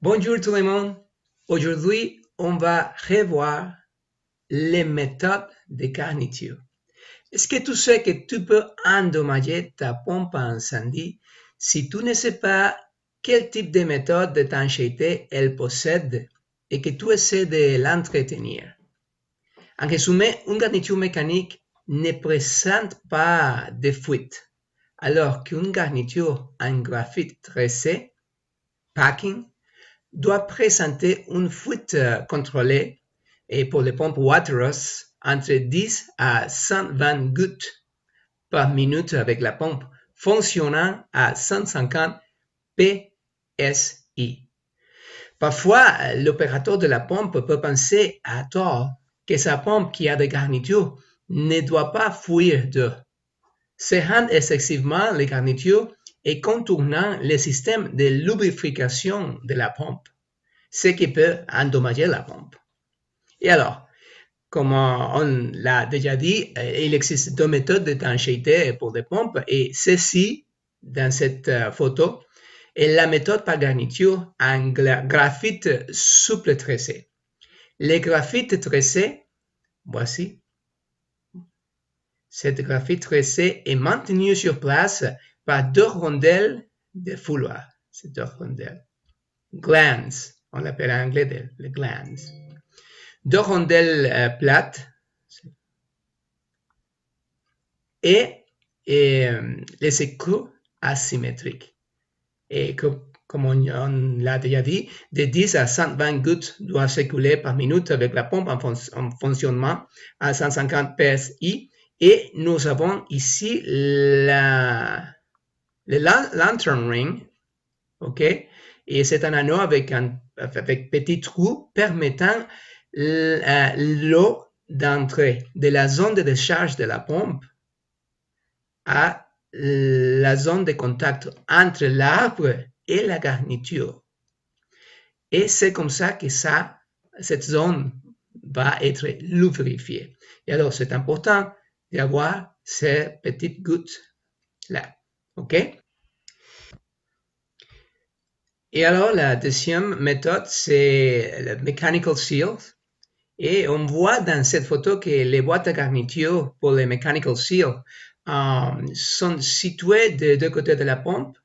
Bonjour tout le monde. Aujourd'hui, on va revoir les méthodes de garniture. Est-ce que tu sais que tu peux endommager ta pompe à incendie si tu ne sais pas quel type de méthode d'étanchéité elle possède et que tu essaies de l'entretenir? En résumé, une garniture mécanique ne présente pas de fuite, alors qu'une garniture en graphite tressé, packing, doit présenter une fuite contrôlée et pour les pompes Waterous entre 10 à 120 gouttes par minute avec la pompe fonctionnant à 150 PSI. Parfois, l'opérateur de la pompe peut penser à tort que sa pompe qui a des garnitures ne doit pas fuir d'eau. C'est rend excessivement les garnitures et contournant le système de lubrification de la pompe, ce qui peut endommager la pompe. Et alors, comme on l'a déjà dit, il existe deux méthodes d'étanchéité pour des pompes et ceci, dans cette photo, est la méthode par garniture en graphite souple tressé. Les graphites tressés, voici, cette graphite tressée est maintenue sur place par deux rondelles de fouloir. C'est deux rondelles. Glands, on l'appelle en anglais les glands. Deux rondelles plates et les écrous asymétriques. Et comme on l'a déjà dit, de 10 à 120 gouttes doivent s'écouler par minute avec la pompe en fonctionnement à 150 PSI. Et nous avons ici le lantern ring, ok? Et c'est un anneau avec petit trou permettant l'eau d'entrer de la zone de décharge de la pompe à la zone de contact entre l'arbre et la garniture. Et c'est comme ça que cette zone va être lubrifiée. Et alors, c'est important d'avoir ces petites gouttes-là. OK? Et alors, la deuxième méthode, c'est le mechanical seal. Et on voit dans cette photo que les boîtes à garniture pour les mechanical seal sont situées des deux côtés de la pompe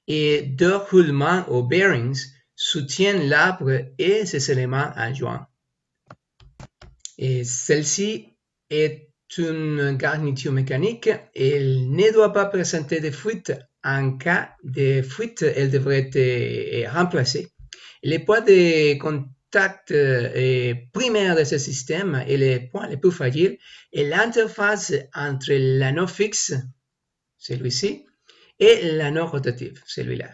et deux roulements aux bearings soutiennent l'arbre et ses éléments adjoints. Et celle-ci est une garniture mécanique et elle ne doit pas présenter de fuite. En cas de fuite, elle devrait être remplacée. Les points de contact primaires de ce système et les points les plus fragiles est l'interface entre l'anneau fixe, celui-ci, et l'anneau rotatif, celui-là.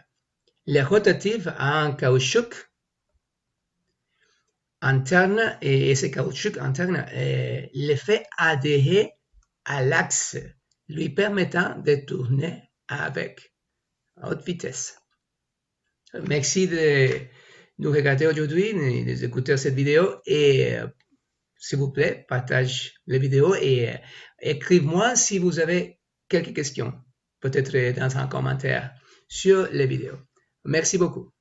Le rotatif a un caoutchouc interne et ce caoutchouc interne le fait adhérer à l'axe, lui permettant de tourner avec haute vitesse. Merci de nous regarder aujourd'hui, d'écouter cette vidéo et s'il vous plaît, partage la vidéo et écrivez-moi si vous avez quelques questions, peut-être dans un commentaire sur la vidéo. Merci beaucoup.